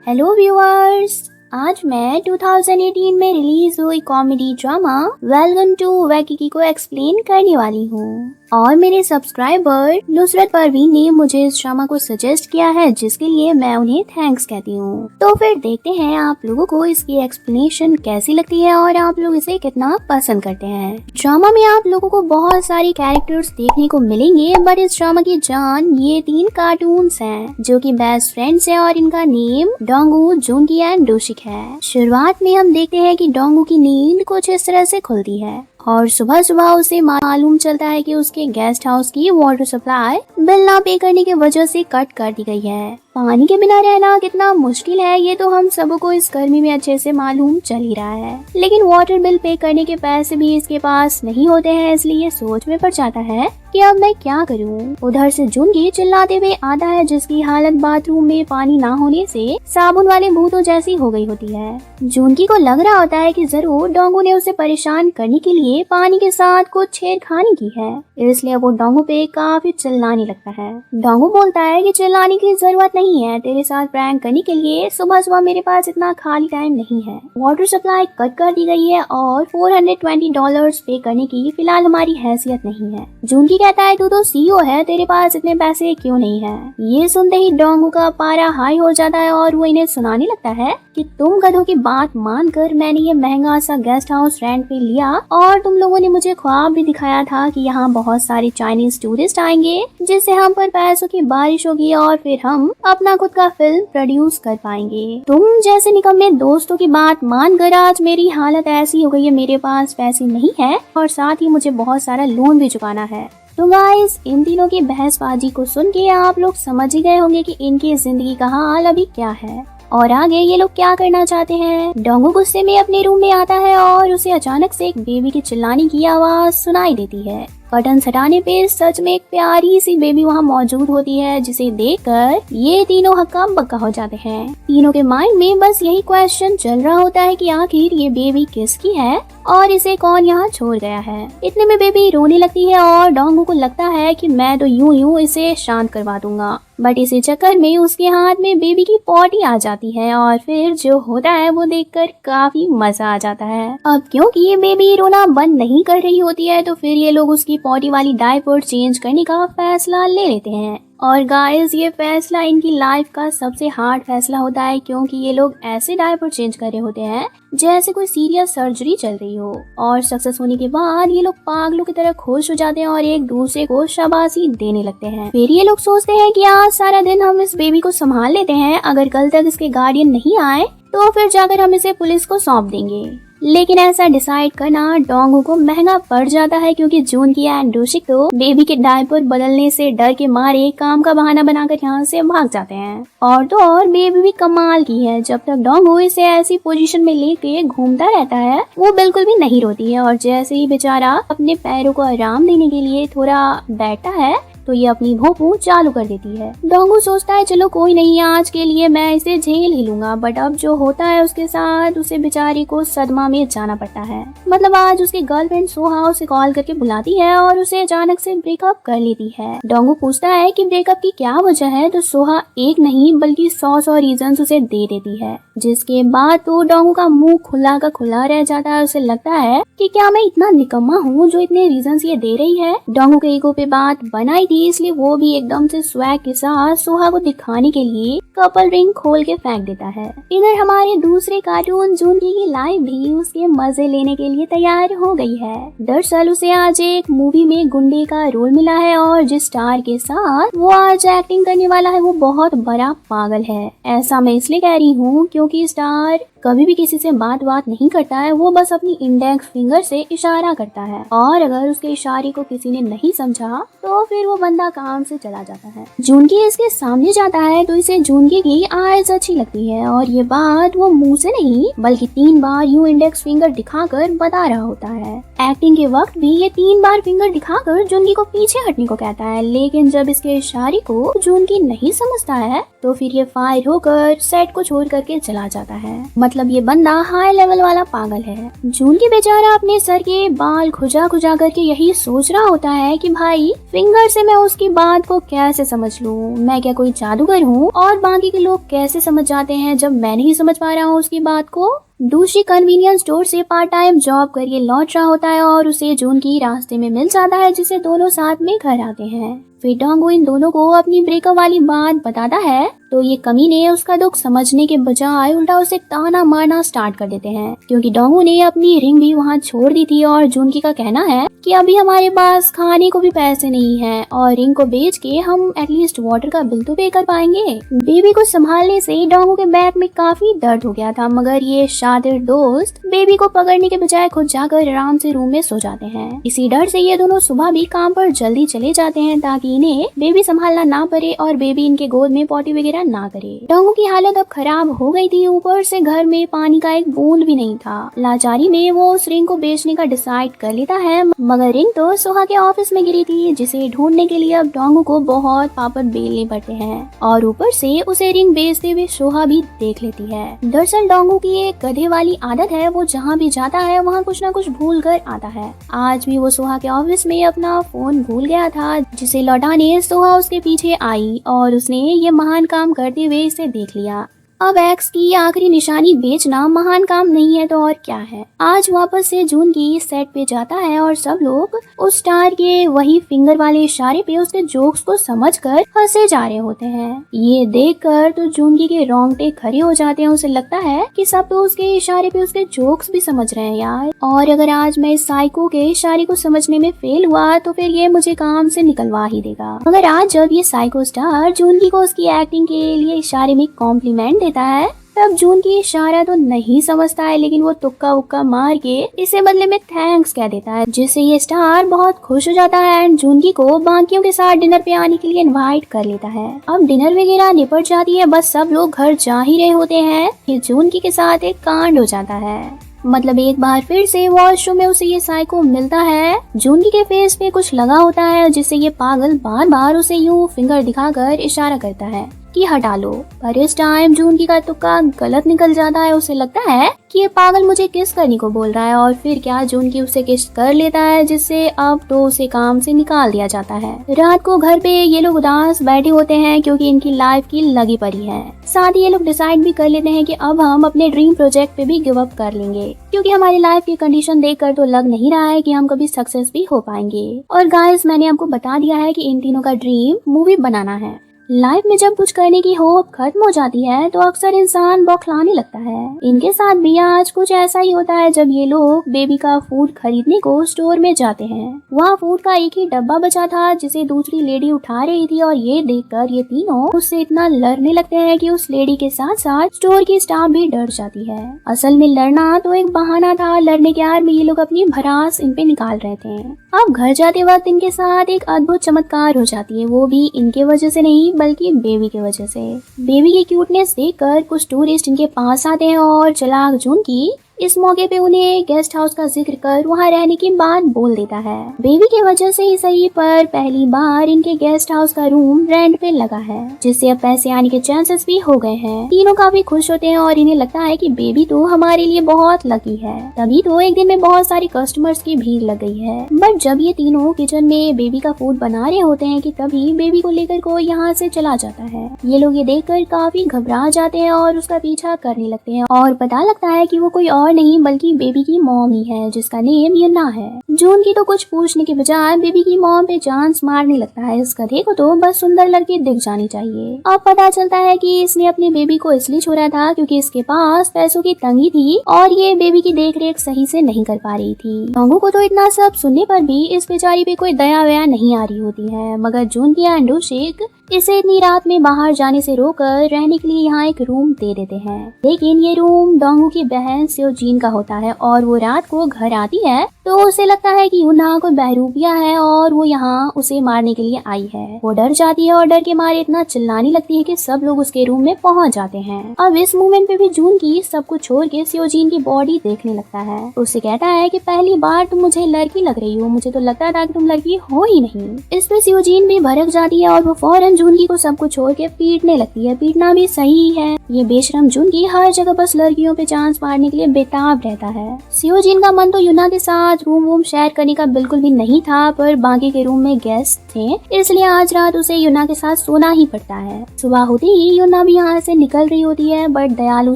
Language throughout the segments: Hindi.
हेलो व्यूअर्स, आज मैं 2018 में रिलीज हुई कॉमेडी ड्रामा वेलकम टू वैकिकी को एक्सप्लेन करने वाली हूँ और मेरे सब्सक्राइबर नुसरत परवीन ने मुझे इस ड्रामा को सजेस्ट किया है, जिसके लिए मैं उन्हें थैंक्स कहती हूँ। तो फिर देखते हैं आप लोगों को इसकी एक्सप्लेनेशन कैसी लगती है और आप लोग इसे कितना पसंद करते हैं। ड्रामा में आप लोगों को बहुत सारी कैरेक्टर्स देखने को मिलेंगे, बट इस ड्रामा की जान ये 3 कार्टून्स हैं जो कि बेस्ट फ्रेंड्स हैं और इनका नेम डोंगू, जुनगी एंड डोशिक है। शुरुआत में हम देखते हैं कि डोंगू की नींद कुछ इस तरह से खुलती है और सुबह सुबह उसे मालूम चलता है कि उसके गेस्ट हाउस की वाटर सप्लाई बिल ना पे करने की वजह से कट कर दी गई है। पानी के बिना रहना कितना मुश्किल है ये तो हम सबको इस गर्मी में अच्छे से मालूम चल ही रहा है, लेकिन वाटर बिल पे करने के पैसे भी इसके पास नहीं होते हैं, इसलिए ये सोच में पड़ जाता है कि अब मैं क्या करूं। उधर से जुनगी चिल्लाते हुए आता है, जिसकी हालत बाथरूम में पानी ना होने से साबुन वाले भूतों जैसी हो गई होती है। जुनगी को लग रहा होता है कि जरूर डोंगू ने उसे परेशान करने के लिए पानी के साथ कुछ छेड़खानी की है, इसलिए वो डोंगू पे काफी चिल्लाने लगता है। डोंगू बोलता है कि चिल्लाने की जरूरत नहीं है, तेरे साथ प्रैंक करने के लिए सुबह सुबह मेरे पास इतना खाली टाइम नहीं है। वाटर सप्लाई कट कर दी गई है और $420 पे करने की फिलहाल हमारी हैसियत नहीं है। जुनगी कहता है तू तो CEO है, तेरे पास इतने पैसे क्यों नहीं है। ये सुनते ही डोंगू का पारा हाई हो जाता है और वो इन्हें सुनाने लगता है कि तुम गधों की बात मानकर मैंने ये महंगा सा गेस्ट हाउस रेंट पे लिया और तुम लोगों ने मुझे ख्वाब भी दिखाया था कि यहाँ बहुत सारे चाइनीज टूरिस्ट आएंगे, जिससे हम पर पैसों की बारिश होगी और फिर हम अपना खुद का फिल्म प्रोड्यूस कर पाएंगे। तुम जैसे निकम्मे दोस्तों की बात मानकर आज मेरी हालत ऐसी हो गई है, मेरे पास पैसे नहीं है और साथ ही मुझे बहुत सारा लोन भी चुकाना है। तो गाइस, इन तीनों की बहसबाजी को सुन के आप लोग समझ ही गए होंगे कि इनकी जिंदगी का हाल अभी क्या है और आगे ये लोग क्या करना चाहते हैं। डोंगू गुस्से में अपने रूम में आता है और उसे अचानक से एक बेबी की चिल्लाने की आवाज सुनाई देती है। कर्टन हटाने पे सच में एक प्यारी सी बेबी वहाँ मौजूद होती है, जिसे देखकर ये तीनों हक्का बक्का हो जाते हैं। तीनों के माइंड में बस यही क्वेश्चन चल रहा होता है कि आखिर ये बेबी किसकी है और इसे कौन यहाँ छोड़ गया है। इतने में बेबी रोने लगती है और डोंगू को लगता है कि मैं तो यूं इसे शांत करवा दूंगा, बट इसी चक्कर में उसके हाथ में बेबी की पॉटी आ जाती है और फिर जो होता है वो देखकर काफी मजा आ जाता है। अब क्योंकि ये बेबी रोना बंद नहीं कर रही होती है, तो फिर ये लोग उसकी पॉटी वाली डायपर चेंज करने का फैसला ले लेते हैं। और गाइस, ये फैसला इनकी लाइफ का सबसे हार्ड फैसला होता है, क्योंकि ये लोग ऐसे डायपर चेंज कर रहे होते हैं जैसे कोई सीरियस सर्जरी चल रही हो। और सक्सेस होने के बाद ये लोग पागलों की तरह खुश हो जाते हैं और एक दूसरे को शाबाशी देने लगते हैं। फिर ये लोग सोचते हैं कि आज सारा दिन हम इस बेबी को संभाल लेते हैं, अगर कल तक इसके गार्डियन नहीं आए तो फिर जाकर हम इसे पुलिस को सौंप देंगे। लेकिन ऐसा डिसाइड करना डोंगू को महंगा पड़ जाता है, क्योंकि जुनगी एंड डोशिक तो बेबी के डायपर बदलने से डर के मारे काम का बहाना बनाकर यहाँ से भाग जाते हैं। और तो और बेबी भी कमाल की है, जब तक डोंगू इसे ऐसी पोजीशन में लेके घूमता रहता है वो बिल्कुल भी नहीं रोती है, और जैसे ही बेचारा अपने पैरों को आराम देने के लिए थोड़ा बैठता है तो ये अपनी भोंपू चालू कर देती है। डोंगू सोचता है चलो कोई नहीं, आज के लिए मैं इसे झेल ही लूंगा, बट अब जो होता है उसके साथ उसे बेचारी को सदमा में जाना पड़ता है। मतलब आज उसकी गर्लफ्रेंड सोहा उसे कॉल करके बुलाती है और उसे अचानक से ब्रेकअप कर लेती है। डोंगू पूछता है कि ब्रेकअप की क्या वजह है, तो सोहा एक नहीं बल्कि 100 रीजन उसे दे देती है, जिसके बाद तो डोंगू का मुंह खुला का खुला रह जाता है। उसे लगता है कि क्या मैं इतना निकम्मा हूँ जो इतने रीजन ये दे रही है। डोंगू के ईगो पे बात बनाई थी, इसलिए वो भी एकदम से स्वैग के साथ सोहा को दिखाने के लिए कपल रिंग खोल के फेंक देता है। इधर हमारे दूसरे कार्टून जुनगी की लाइफ भी उसके मजे लेने के लिए तैयार हो गई है। दरअसल उसे आज एक मूवी में गुंडे का रोल मिला है और जिस स्टार के साथ वो आज एक्टिंग करने वाला है वो बहुत बड़ा पागल है। ऐसा मैं इसलिए कह रही हूँ क्योंकि स्टार कभी भी किसी से बात नहीं करता है, वो बस अपनी इंडेक्स फिंगर से इशारा करता है और अगर उसके इशारे को किसी ने नहीं समझा तो फिर वो बंदा काम से चला जाता है। जुनगी इसके सामने जाता है तो इसे जुनगी की आइज अच्छी लगती है और ये बात वो मुंह से नहीं बल्कि 3 बार यूं इंडेक्स फिंगर दिखाकर बता रहा होता है। एक्टिंग के वक्त भी ये 3 बार फिंगर दिखाकर जुनगी को पीछे हटने को कहता है, लेकिन जब इसके इशारे को जुनगी नहीं समझता है तो फिर ये फायर होकर सेट को छोड़ करके चला जाता है। मतलब ये बंदा हाई लेवल वाला पागल है। जून की बेचारा अपने सर के बाल खुजा खुजा करके यही सोच रहा होता है कि भाई फिंगर से मैं उसकी बात को कैसे समझ लूं, मैं क्या कोई जादूगर हूँ और बाकी के लोग कैसे समझ जाते हैं जब मैं नहीं समझ पा रहा हूँ उसकी बात को। दूसरी कन्वीनियंस स्टोर से पार्ट टाइम जॉब करके लौट रहा होता है और उसे जून की रास्ते में मिल जाता है, जिसे दोनों साथ में घर आते हैं। फिर डोंगो इन दोनों को अपनी ब्रेकअप वाली बात बताता है तो ये कमीने उसका दुख समझने के बजाय उल्टा उसे ताना मारना स्टार्ट कर देते हैं, क्योंकि डोंगो ने अपनी रिंग भी वहाँ छोड़ दी थी और जूनकी का कहना है कि अभी हमारे पास खाने को भी पैसे नहीं है और रिंग को बेच के हम एटलीस्ट वाटर का बिल तो पे कर पाएंगे। बेबी को संभालने से डोंगो के बैक में काफी दर्द हो गया था, मगर ये शातिर दोस्त बेबी को पकड़ने के बजाय खुद जाकर आराम से रूम में सो जाते हैं। इसी डर से ये दोनों सुबह भी काम पर जल्दी चले जाते हैं ताकि इन्हें बेबी संभालना ना पड़े और बेबी इनके गोद में पोटी वगैरह ना करे। डोंगो की हालत अब खराब हो गई थी, ऊपर से घर में पानी का एक बूंद भी नहीं था। लाचारी में वो उस रिंग को बेचने का डिसाइड कर लेता है, मगर रिंग तो सोहा के ऑफिस में गिरी थी, जिसे ढूंढने के लिए अब डोंगो को बहुत पापड़ बेलने पड़ते हैं और ऊपर से उसे रिंग बेचते हुए सोहा भी देख लेती है। दरअसल डोंगो की एक गधे वाली आदत है, वो जहाँ भी जाता है वहाँ कुछ न कुछ भूल कर आता है। आज भी वो सोहा के ऑफिस में अपना फोन भूल गया था, जिसे लौटाने सोहा उसके पीछे आई और उसने ये महान काम करते हुए इसे देख लिया। अब एक्स की आखिरी निशानी बेचना महान काम नहीं है तो और क्या है। आज वापस से जून की सेट पे जाता है और सब लोग उस स्टार के वही फिंगर वाले इशारे पे उसके जोक्स को समझकर हंसे जा रहे होते हैं। ये देखकर तो जूनकी के रोंगटे खड़े हो जाते हैं। उसे लगता है कि सब तो उसके इशारे पे उसके जोक्स भी समझ रहे हैं यार, और अगर आज मैं इस साइको के इशारे को समझने में फेल हुआ तो फिर ये मुझे काम से निकलवा ही देगा। मगर आज जब ये साइको स्टार जूनकी को उसकी एक्टिंग के लिए इशारे में कॉम्प्लीमेंट देता है तब जून की इशारा तो नहीं समझता है, लेकिन वो तुक्का उक्का मार के इसे बदले में थैंक्स कह देता है, जिससे ये स्टार बहुत खुश हो जाता है एंड जूनकी को बाकियों के साथ डिनर पे आने के लिए इनवाइट कर लेता है। अब डिनर वगैरह निपट जाती है, बस सब लोग घर जा ही रहे होते हैं कि जूनकी के साथ एक कांड हो जाता है। मतलब एक बार फिर से वॉशरूम में उसे ये साइको मिलता है। जूनकी के फेस पे कुछ लगा होता है, जिससे ये पागल बार बार उसे यूं फिंगर दिखाकर इशारा करता है कि हटा लो, पर इस टाइम जूनकी का तुक्का गलत निकल जाता है। उसे लगता है कि ये पागल मुझे किस करने को बोल रहा है और फिर क्या जूनकी उसे किस कर लेता है, जिससे अब तो उसे काम से निकाल दिया जाता है। रात को घर पे ये लोग उदास बैठे होते हैं क्योंकि इनकी लाइफ की लगी पड़ी है। साथ ही ये लोग डिसाइड भी कर लेते हैं कि अब हम अपने ड्रीम प्रोजेक्ट पे भी गिव अप कर लेंगे, क्योंकि हमारी लाइफ की कंडीशन देखकर तो लग नहीं रहा है कि हम कभी सक्सेस भी हो पाएंगे। और गाइस, मैंने आपको बता दिया है कि इन तीनों का ड्रीम मूवी बनाना है। लाइफ में जब कुछ करने की होप खत्म हो जाती है तो अक्सर इंसान बौखलाने लगता है। इनके साथ भी आज कुछ ऐसा ही होता है। जब ये लोग बेबी का फूड खरीदने को स्टोर में जाते हैं, वहाँ फूड का एक ही डब्बा बचा था जिसे दूसरी लेडी उठा रही थी, और ये देखकर ये तीनों उससे इतना लड़ने लगते हैं कि उस लेडी के साथ साथ स्टोर की स्टाफ भी डर जाती है। असल में लड़ना तो एक बहाना था, लड़ने के आड़ में ये लोग अपनी भड़ास इन पे निकाल रहे थे। अब घर जाते वक्त इनके साथ एक अद्भुत चमत्कार हो जाती है, वो भी इनके वजह से नहीं बल्कि बेबी की वजह से। बेबी की क्यूटनेस देखकर कुछ टूरिस्ट इनके पास आते हैं और चालाक जूनकी इस मौके पे उन्हें गेस्ट हाउस का जिक्र कर वहाँ रहने की बात बोल देता है। बेबी की वजह से ही सही, पर पहली बार इनके गेस्ट हाउस का रूम रेंट पे लगा है, जिससे अब पैसे आने के चांसेस भी हो गए हैं। तीनों काफी खुश होते हैं और इन्हें लगता है कि बेबी तो हमारे लिए बहुत लकी है, तभी तो एक दिन में बहुत सारी कस्टमर्स की भीड़ लग गई है। बट जब ये तीनों किचन में बेबी का फूड बना रहे होते हैं कि तभी बेबी को लेकर कोई यहाँ से चला जाता है। ये लोग ये देखकर काफी घबरा जाते हैं और उसका पीछा करने लगते हैं, और पता लगता है कि वो कोई और नहीं बल्कि बेबी की मॉम ही है, जिसका नेम यन्ना है। जूनकी तो कुछ पूछने के बजाय बेबी की मॉम पे चांस मारने लगता है। इस गधे को तो बस सुंदर लड़की दिख जानी चाहिए। अब पता चलता है कि इसने अपने बेबी को इसलिए छोड़ा था क्योंकि इसके पास पैसों की तंगी थी और ये बेबी की देखरेख सही से नहीं कर पा रही थी। डोंगो को तो इतना सब सुनने पर भी इस बेचारी पे कोई दया वया नहीं आ रही होती है, मगर जूनकी एंड डोशिक इसे इतनी रात में बाहर जाने से रोककर रहने के लिए यहाँ एक रूम दे देते हैं। लेकिन ये रूम डोंगो की बहन सेओजीन का होता है और वो रात को घर आती है तो उसे लगता है कि यूना कोई बहरूपिया है और वो यहाँ उसे मारने के लिए आई है। वो डर जाती है और डर के मारे इतना चिल्लाने लगती है कि सब लोग उसके रूम में पहुंच जाते हैं। अब इस मोमेंट पे भी जून की सब कुछ छोड़ के सियोजिन की बॉडी देखने लगता है। उससे कहता है कि पहली बार तुम मुझे लड़की लग रही हो, मुझे तो लगता था कि तुम लड़की हो ही नहीं। इस पे सियोजिन भी भड़क जाती है और वो फौरन जूनगी को सब कुछ छोड़ के पीटने लगती है। पीटना भी सही है, ये बेशरम जूनगी हर जगह बस लड़कियों पे चांस मारने के लिए बेताब रहता है। सियोजिन का मन तो यूना के साथ रूम शेयर करने का बिल्कुल भी नहीं था, पर बाकी के रूम में गेस्ट थे, इसलिए आज रात उसे यूना के साथ सोना ही पड़ता है। सुबह होते ही यूना भी यहाँ से निकल रही होती है, बट दयालु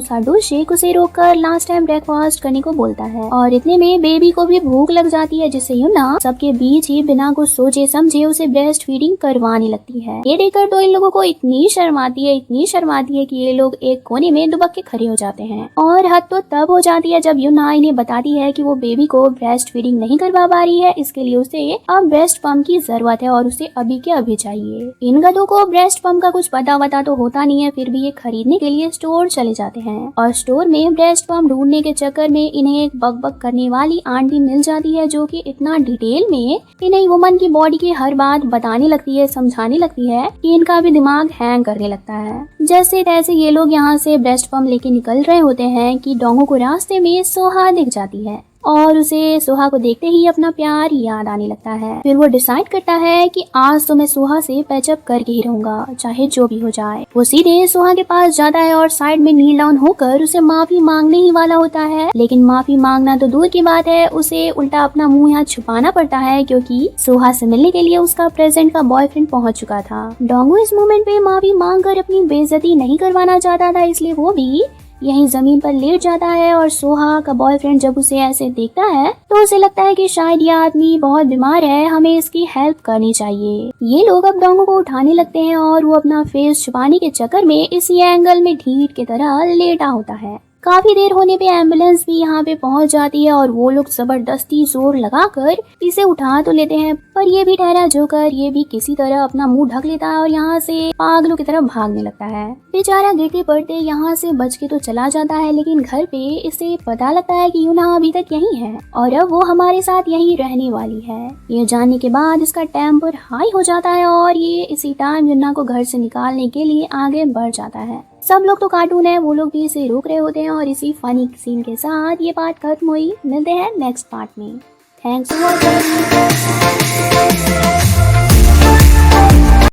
सा डोशेक उसे रोककर लास्ट टाइम ब्रेकफास्ट करने को बोलता है। और इतने में बेबी को भी भूख लग जाती है, जिससे यूना सबके बीच ही बिना कुछ सोचे समझे उसे ब्रेस्ट फीडिंग करवाने लगती है। ये देखकर तो इन लोगों को इतनी शर्म आती है कि ये लोग एक कोने में दुबक के खड़े हो जाते हैं। और हद तो तब हो जाती है जब यूना इन्हें बताती है कि वो बेबी को ब्रेस्ट फीडिंग नहीं करवा पा रही है, इसके लिए उसे अब ब्रेस्ट पंप की जरूरत है और उसे अभी के अभी चाहिए। इन गधों को ब्रेस्ट पंप का कुछ पता तो होता नहीं है, फिर भी ये खरीदने के लिए स्टोर चले जाते हैं और स्टोर में ब्रेस्ट पंप ढूंढने के चक्कर में इन्हें एक बक करने वाली आंटी मिल जाती है, जो कि इतना डिटेल में इन्हें वुमन की बॉडी की हर बात बताने लगती है, समझाने लगती है कि इनका भी दिमाग हैंग करने लगता है। जैसे तैसे ये लोग यहाँ से ब्रेस्ट पंप लेके निकल रहे होते हैं कि डोंगो को रास्ते में सोहा दिख जाती है और उसे सोहा को देखते ही अपना प्यार याद आने लगता है। फिर वो डिसाइड करता है कि आज तो मैं सोहा से पैचअप करके ही रहूंगा, चाहे जो भी हो जाए। वो सीधे सोहा के पास जाता है और साइड में नील डाउन होकर उसे माफी मांगने ही वाला होता है, लेकिन माफी मांगना तो दूर की बात है, उसे उल्टा अपना मुंह यहाँ छुपाना पड़ता है, क्योंकि सोहा से मिलने के लिए उसका प्रेजेंट का बॉयफ्रेंड पहुंच चुका था। डोंगो इस मोमेंट पे माफी मांग कर अपनी बेइज्जती नहीं करवाना चाहता था, इसलिए वो भी यहीं जमीन पर लेट जाता है। और सोहा का बॉयफ्रेंड जब उसे ऐसे देखता है तो उसे लगता है कि शायद ये आदमी बहुत बीमार है, हमें इसकी हेल्प करनी चाहिए। ये लोग अब डोंगो को उठाने लगते हैं और वो अपना फेस छुपाने के चक्कर में इसी एंगल में ढीठ की तरह लेटा होता है। काफी देर होने पे एम्बुलेंस भी यहाँ पे पहुंच जाती है और वो लोग जबरदस्ती जोर लगाकर इसे उठा तो लेते हैं, पर ये भी ठहरा जोकर ये भी किसी तरह अपना मुंह ढक लेता है और यहाँ से पागलों की तरफ भागने लगता है। बेचारा गिरते पड़ते यहाँ से बच के तो चला जाता है, लेकिन घर पे इसे पता लगता है कि यूना अभी तक यही है और अब वो हमारे साथ यही रहने वाली है। ये जानने के बाद इसका टेम्पर हाई हो जाता है और ये इसी टाइम यूना को घर से निकालने के लिए आगे बढ़ जाता है। सब लोग तो कार्टून है, वो लोग भी इसे रोक रहे होते हैं और इसी फनी सीन के साथ ये पार्ट खत्म हुई। मिलते हैं नेक्स्ट पार्ट में। Thanks for watching.